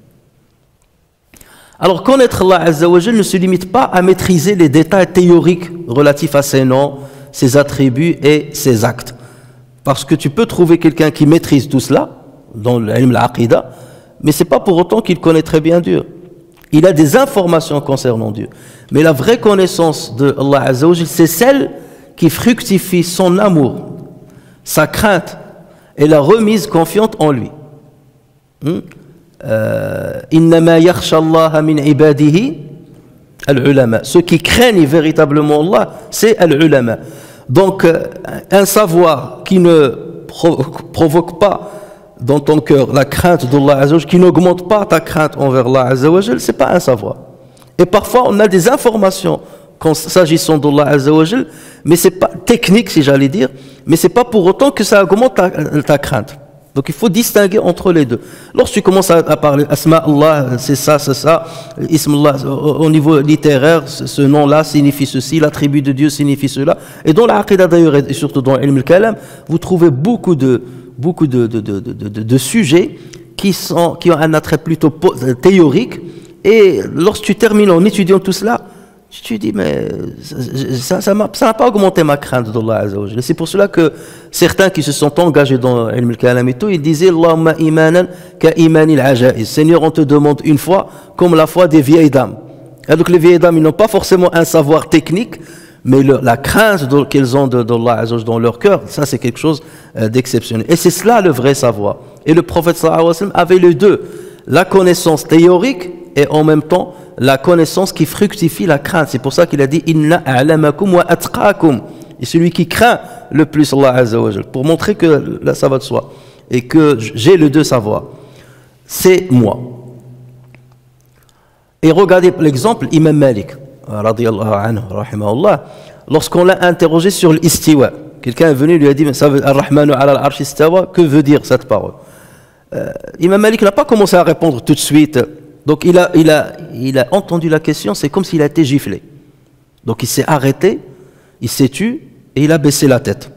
Alors connaître Allah Azza wa Jal ne se limite pas à maîtriser les détails théoriques relatifs à ses noms, ses attributs et ses actes. Parce que tu peux trouver quelqu'un qui maîtrise tout cela, dans l'ilm al-aqida, mais ce n'est pas pour autant qu'il connaît très bien Dieu. Il a des informations concernant Dieu. Mais la vraie connaissance de Allah Azza wa Jal, c'est celle qui fructifie son amour, sa crainte et la remise confiante en lui. إنما يخشى الله من عباده العلماء. Ceux qui craignent véritablement Allah, c'est al-ulama. Donc, un savoir qui ne provoque pas dans ton cœur la crainte d'Allah Azza wa Jal, qui n'augmente pas ta crainte envers Allah Azza wa Jal, c'est pas un savoir. Et parfois, on a des informations s'agissant d'Allah Azza wa Jal, mais c'est pas technique, si j'allais dire, mais c'est pas pour autant que ça augmente ta crainte. Donc il faut distinguer entre les deux. Lorsque tu commences à parler Asma Allah, c'est ça, Ism Allah, au niveau littéraire, ce nom-là signifie ceci, l'attribut de Dieu signifie cela. Et dans l'Aqidah d'ailleurs, et surtout dans l'Ilm al-Kalam, vous trouvez beaucoup de sujets qui ont un attrait plutôt théorique. Et lorsque tu termines en étudiant tout cela, tu te dis, mais ça n'a pas augmenté ma crainte d'Allah Azza wa Jalla. C'est pour cela que certains qui se sont engagés dans Ilm al-Kalam et tout, ils disaient, Allahumma imanan ka imanil ajaiz. Seigneur, on te demande une foi comme la foi des vieilles dames. Et donc les vieilles dames, ils n'ont pas forcément un savoir technique, mais la crainte qu'elles ont d'Allah Azza wa Jalla dans leur cœur, ça c'est quelque chose d'exceptionnel. Et c'est cela le vrai savoir. Et le prophète sallallahu alayhi wa sallam avait les deux, la connaissance théorique et en même temps la connaissance qui fructifie la crainte. C'est pour ça qu'il a dit Inna a'lamakum wa atqakum. Et celui qui craint le plus Allah Azza wa Jal, pour montrer que là ça va de soi et que j'ai les deux savoirs, c'est moi. Et regardez l'exemple Imam Malik radiyallahu anhu rahimahullah, lorsqu'on l'a interrogé sur l'istiwa, quelqu'un est venu lui a dit mais ça veut Ar-Rahmanu ala al-arsh istawa, que veut dire cette parole? Imam Malik n'a pas commencé à répondre tout de suite. Donc il a entendu la question, c'est comme s'il a été giflé. Donc il s'est arrêté, il s'est tu et il a baissé la tête.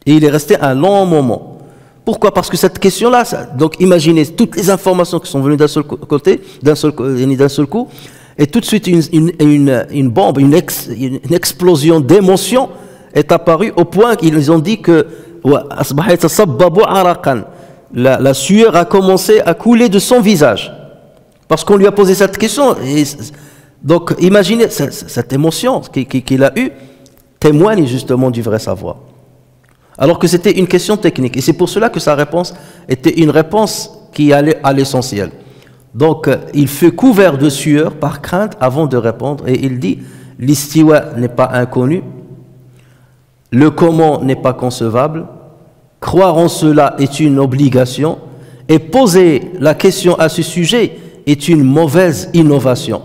Et il est resté un long moment. Pourquoi? Parce que cette question-là, donc imaginez toutes les informations qui sont venues d'un seul côté, d'un seul coup, et tout de suite une bombe, une explosion d'émotions est apparue au point qu'ils ont dit que la sueur a commencé à couler de son visage. Parce qu'on lui a posé cette question. Et donc imaginez cette émotion qu'il a eue témoigne justement du vrai savoir. Alors que c'était une question technique. Et c'est pour cela que sa réponse était une réponse qui allait à l'essentiel. Donc il fut couvert de sueur par crainte avant de répondre. Et il dit, l'istiwa n'est pas inconnu, le comment n'est pas concevable, croire en cela est une obligation, et poser la question à ce sujet est une mauvaise innovation.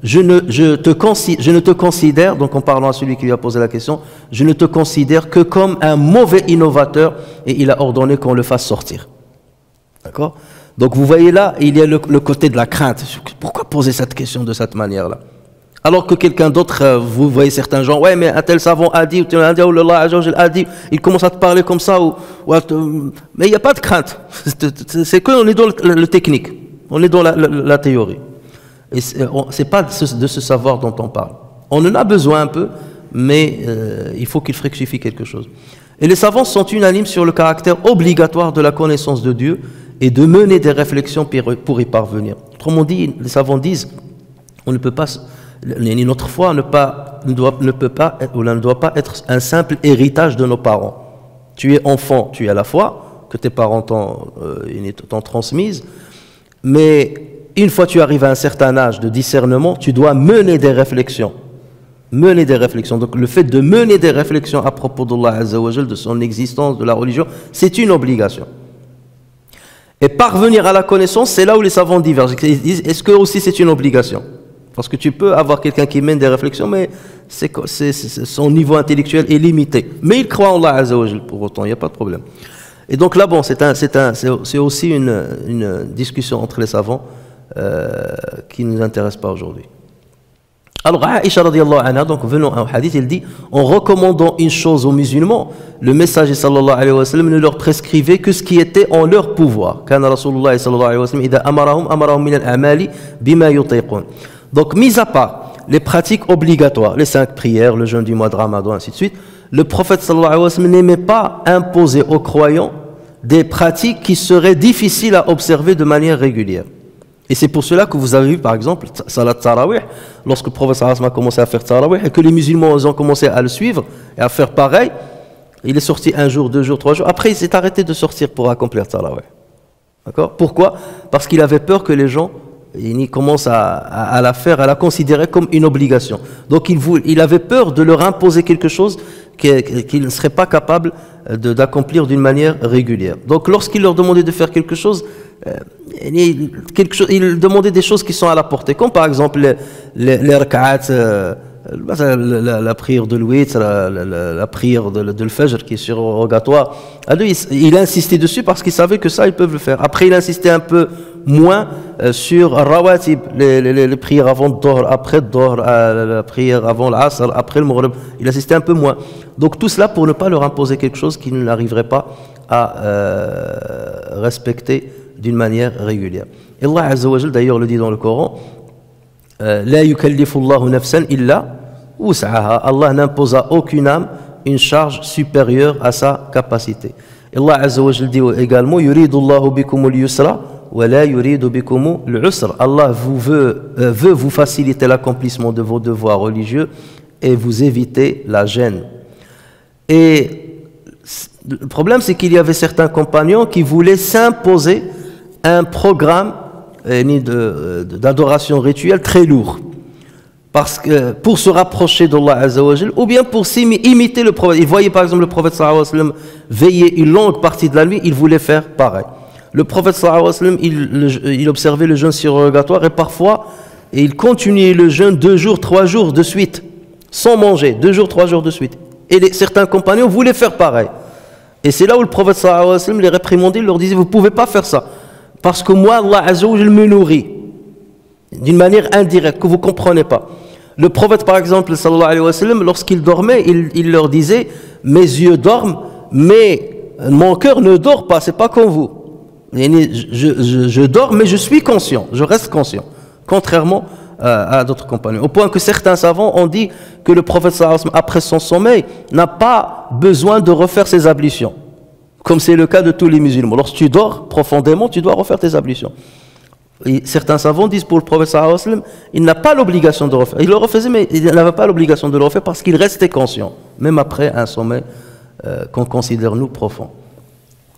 Je ne te considère, donc en parlant à celui qui lui a posé la question, je ne te considère que comme un mauvais innovateur, et il a ordonné qu'on le fasse sortir. D'accord? Donc vous voyez là, il y a le côté de la crainte. Pourquoi poser cette question de cette manière-là? Alors que quelqu'un d'autre, vous voyez certains gens, ouais mais un tel savant a dit, ou Allah a dit, il commence à te parler comme ça, mais il n'y a pas de crainte. C'est qu'on est dans le technique. On est dans la théorie. Et c'est pas de ce savoir dont on parle. On en a besoin un peu, mais il faut qu'il fructifie quelque chose. Et les savants sont unanimes sur le caractère obligatoire de la connaissance de Dieu et de mener des réflexions pour y parvenir. Autrement dit, les savants disent, on ne peut pas, notre foi ne doit pas être un simple héritage de nos parents. Tu es enfant, tu as la foi que tes parents t'ont transmise. Mais une fois que tu arrives à un certain âge de discernement, tu dois mener des réflexions. Mener des réflexions. Donc le fait de mener des réflexions à propos d'Allah Azza wa Jal, de son existence, de la religion, c'est une obligation. Et parvenir à la connaissance, c'est là où les savants divergent. Ils disent, est-ce que aussi c'est une obligation? Parce que tu peux avoir quelqu'un qui mène des réflexions, mais son niveau intellectuel est limité. Mais il croit en Allah Azza wa Jal pour autant, il n'y a pas de problème. Et donc là, bon, c'est aussi une discussion entre les savants qui ne nous intéresse pas aujourd'hui. Alors, Aïcha radiallahu anha, donc venons à un hadith, il dit, en recommandant une chose aux musulmans, le messager sallallahu alayhi wa sallam ne leur prescrivait que ce qui était en leur pouvoir. Kana Rasulullah sallallahu alayhi wa sallam, idha amarahum min al-amali bima yutiqun. Donc, mis à part les pratiques obligatoires, les 5 prières, le jeûne du mois de Ramadan, ainsi de suite, le prophète sallallahu alayhi wa sallam n'aimait pas imposer aux croyants des pratiques qui seraient difficiles à observer de manière régulière. Et c'est pour cela que vous avez vu par exemple Salat Tarawih, lorsque le prophète sallallahu alayhi wa sallam a commencé à faire Tarawih et que les musulmans ont commencé à le suivre et à faire pareil, il est sorti 1 jour, 2 jours, 3 jours, après il s'est arrêté de sortir pour accomplir Tarawih. D'accord? Pourquoi? Parce qu'il avait peur que les gens commencent à la faire, à la considérer comme une obligation. Donc il avait peur de leur imposer quelque chose qu'ils ne seraient pas capables d'accomplir d'une manière régulière. Donc lorsqu'il leur demandait de faire quelque chose, il demandait des choses qui sont à la portée, comme par exemple les rak'at, la prière de l'witr, la prière de l'fajr qui est surrogatoire. Il insistait dessus parce qu'il savait que ça ils peuvent le faire. Après il insistait un peu moins sur rawatib, les prières avant le dohr, après le dohr, la prière avant l'asr, après le maghrib. Il insistait un peu moins. Donc tout cela pour ne pas leur imposer quelque chose qu'ils n'arriveraient pas à respecter d'une manière régulière. Et Allah Azza wa Jal d'ailleurs le dit dans le Coran, la yukallifu Allahu nafsan illa wus'aha. Allah n'impose à aucune âme une charge supérieure à sa capacité. Et Allah Azza wa Jal dit également, yuridu Allahu bikumul yusra wa la yuridu bikumul usra. Allah veut vous faciliter l'accomplissement de vos devoirs religieux et vous éviter la gêne. Et le problème, c'est qu'il y avait certains compagnons qui voulaient s'imposer un programme d'adoration rituelle très lourd, parce que pour se rapprocher d'Allah Azza wa Jal, ou bien pour imiter le prophète. Ils voyaient par exemple le prophète sallallahu alayhi wa sallam veiller une longue partie de la nuit, ils voulaient faire pareil. Le prophète sallallahu alayhi wa sallam, il observait le jeûne surrogatoire et parfois il continuait le jeûne 2 jours, 3 jours de suite, sans manger, 2 jours, 3 jours de suite. Et certains compagnons voulaient faire pareil. Et c'est là où le prophète sallallahu alayhi wa sallam les réprimandait, il leur disait, vous ne pouvez pas faire ça. Parce que moi, Allah Azza wa Jal me nourrit d'une manière indirecte, que vous ne comprenez pas. Le prophète, par exemple, sallallahu alayhi wa sallam, lorsqu'il dormait, il leur disait, mes yeux dorment, mais mon cœur ne dort pas, c'est pas comme vous. Je dors, mais je suis conscient, je reste conscient, contrairement à d'autres compagnons. Au point que certains savants ont dit que le prophète sallallahu alayhi wa sallam, après son sommeil, n'a pas besoin de refaire ses ablutions, comme c'est le cas de tous les musulmans. Lorsque tu dors profondément, tu dois refaire tes ablutions. Et certains savants disent pour le prophète sallallahu alayhi wa sallam, il n'a pas l'obligation de refaire. Il le refaisait, mais il n'avait pas l'obligation de le refaire parce qu'il restait conscient, même après un sommeil qu'on considère nous profond.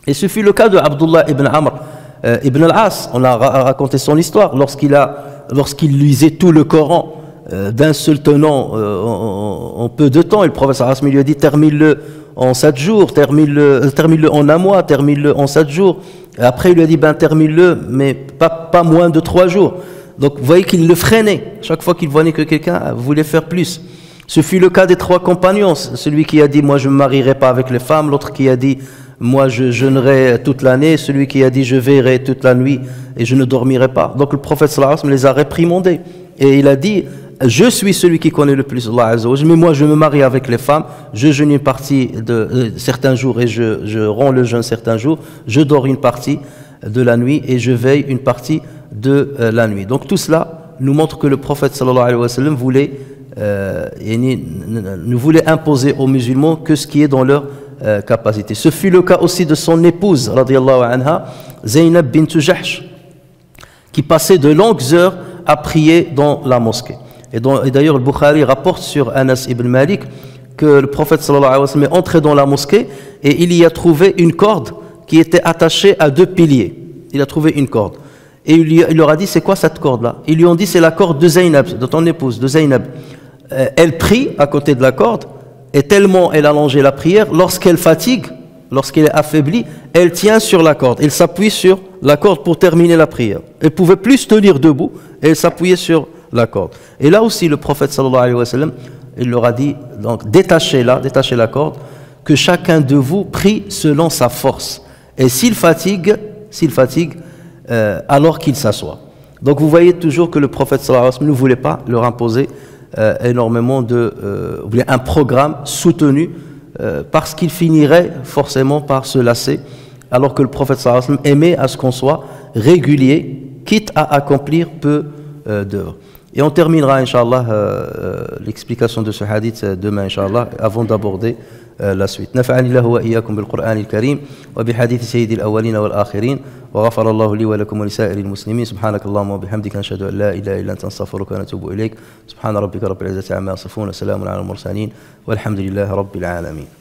Et ce fut le cas de Abdullah ibn Amr ibn al-As. On a raconté son histoire lorsqu'il lisait tout le Coran d'un seul tenant en peu de temps. Et le prophète sallallahu alayhi wa sallam lui a dit, termine-le en 7 jours, termine-le en un mois, termine-le en 7 jours. Et après, il lui a dit, termine-le, mais pas moins de 3 jours. Donc, vous voyez qu'il le freinait. Chaque fois qu'il voyait que quelqu'un voulait faire plus. Ce fut le cas des 3 compagnons. Celui qui a dit, moi, je ne me marierai pas avec les femmes. L'autre qui a dit, moi, je jeûnerai toute l'année. Celui qui a dit, je veillerai toute la nuit et je ne dormirai pas. Donc, le prophète sallallahu alayhi wa sallam les a réprimandés. Et il a dit, je suis celui qui connaît le plus Allah Azza wa Jalla, mais moi je me marie avec les femmes, je jeûne une partie de certains jours et je rends le jeûne certains jours, je dors une partie de la nuit et je veille une partie de la nuit. Donc tout cela nous montre que le prophète sallallahu alayhi wa sallam ne voulait imposer aux musulmans que ce qui est dans leur capacité. Ce fut le cas aussi de son épouse, radiyallahu anha, Zaynab bint Jahsh, qui passait de longues heures à prier dans la mosquée. Et d'ailleurs, le Bukhari rapporte sur Anas ibn Malik que le prophète sallallahu alayhi wa sallam est entré dans la mosquée et il y a trouvé une corde qui était attachée à 2 piliers. Il a trouvé une corde. Et il leur a dit, c'est quoi cette corde-là? Ils lui ont dit, c'est la corde de Zaynab, de ton épouse, de Zaynab. Elle prie à côté de la corde et tellement elle a allongé la prière, lorsqu'elle fatigue, lorsqu'elle est affaiblie, elle tient sur la corde. Elle s'appuie sur la corde pour terminer la prière. Elle pouvait plus tenir debout et elle s'appuyait sur la corde. Et là aussi, le prophète sallallahu alayhi wa sallam, il leur a dit, donc détachez la corde, que chacun de vous prie selon sa force. Et s'il fatigue, alors qu'il s'assoit. Donc vous voyez toujours que le prophète sallallahu alayhi wa sallam ne voulait pas leur imposer énormément voulait un programme soutenu parce qu'il finirait forcément par se lasser, alors que le prophète sallallahu alayhi wa sallam aimait à ce qu'on soit régulier, quitte à accomplir peu d'œuvres. Et on terminera, Inch'Allah, l'explication de ce hadith demain, Inch'Allah, avant d'aborder la suite. نفعني الله وإياكم بالقرآن الكريم وبحديث سيد الأولين والآخرين وغفر الله لي ولكم ولسائر المسلمين سبحانك اللهم وبحمدك نشهد أن لا إله إلا أنت نستغفرك ونتوب إليك سبحان ربك رب العزة عما يصفون وسلام على المرسلين والحمد لله رب العالمين.